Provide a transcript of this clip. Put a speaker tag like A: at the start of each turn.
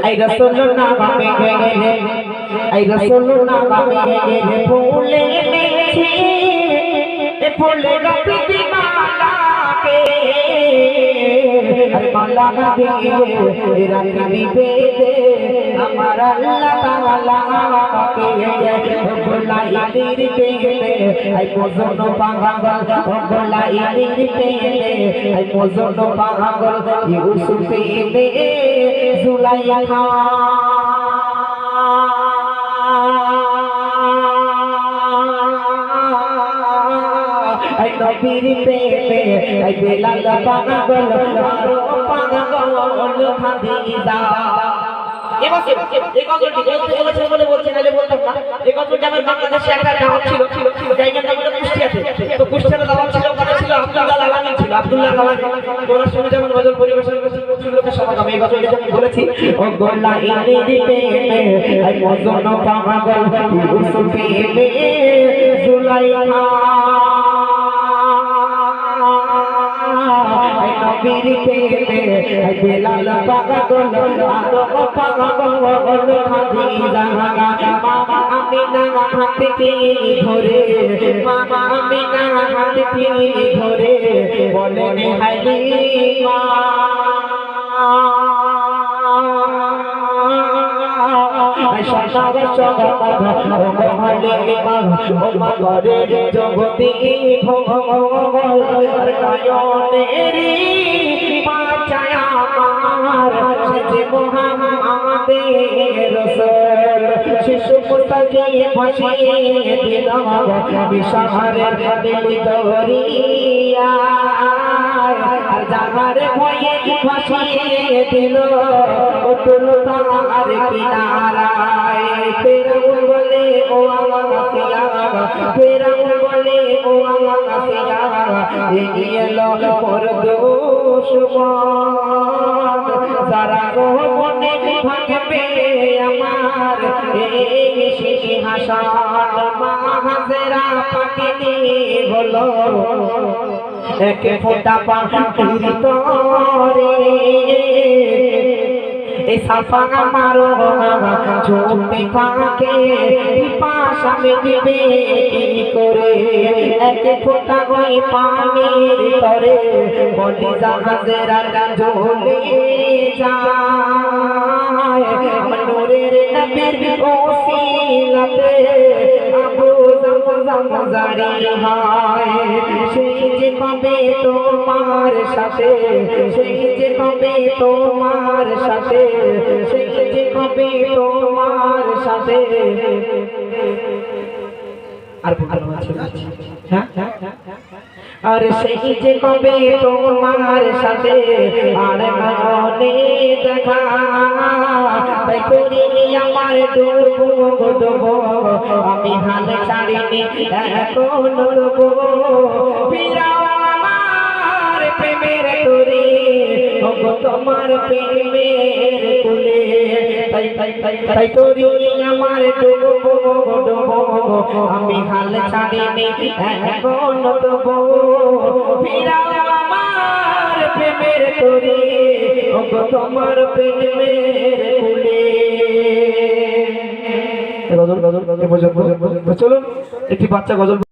A: ay rasuluna bame gele ay rasuluna bame gele phule meche e phule gapi mala ke ay mala na diye rakhi be amar Allah taala ke golai dir pele ay mozono pagal golai dir pele ay mozono pagal Yusuf pele Zulaikha ay nabir pele ay Bilal pagal aro pagal Khadija এই গজলটি বলেছেন বলে বলছেন আলে বলতাম না এই গজলটি আমার বাংলাদেশে একটা দাওয়াত ছিল জায়গার নাম হলো কুষ্টিয়াতে তো কুষ্টিয়াতে দাওয়াত ছিল ওখানে ছিল আব্দুল্লাহ লালানি ছিল আব্দুল্লাহ লালানি ওনার সঙ্গে যেমন গজল পরিবেশন করেছিল লোকের সমাগম আমি এই গজলটি যখন বলেছি ও গোলা ইনি দিতে আই মজন পাগল ইউসুফ পেলে জুলাইখা নবীর পেলে আই বেলাল পাগল আরো পাগল খাদিজা মামা আমিনা হাতে ধরে মামা আমিনা হাতে ধরে বলেন হালিমা সদার সদার হালিমা ও মাগরের জগতি ভগবান নয়নের বাঁচায় আমার যে মুহাম্মাদের রাসূল শিশু মুস্তাকে ভাসিয়ে দিল বিশারের দিল দরিয়া আর জাগার ভয়ে ভাসিয়ে দিল উতুল তার কিনারায় ফেরাউন বলে ও আমার মাফিয়া ফেরাউন বলে ও আমার মাফিয়া এগিয়ে এলো পরদোষ যারা গোপনে ভাঙবে আমার এই সিংহাসন মাহাজেরা পাখিনি হলো এক ফোঁটা পাখির তরে এই সাফা মারো ঝোপে ফাঁকে পিপাসা মিটবে কি করে এক ফোঁটা ওই পানির তরে বডি জাহাজেরা ঝোলে যায় নূরের নবীর ওসিলাতে আবু জামজাম জারি হয় সেই যে কবে তোমার সাথে সেই যে কবে তোমার সাথে সেই যে কবে তোমার সাথে আর ভালো আছে হ্যাঁ আর সেই যে কবে তোমার সাথে আর মনে দেখা তাই করি আমার ডুবো আমি হাল ছাড়িনি এখনো ডুবো ফিরাও আমার প্রেমের তরে তোমার প্রেমের কুলে তাই করি আমার ডুবো আমি হাল ছাড়িনি এখনো ডুবো ফিরাও আমার প্রেমের তরে তোমার প্রেমের কুলে চলুন একটি বাচ্চা গজল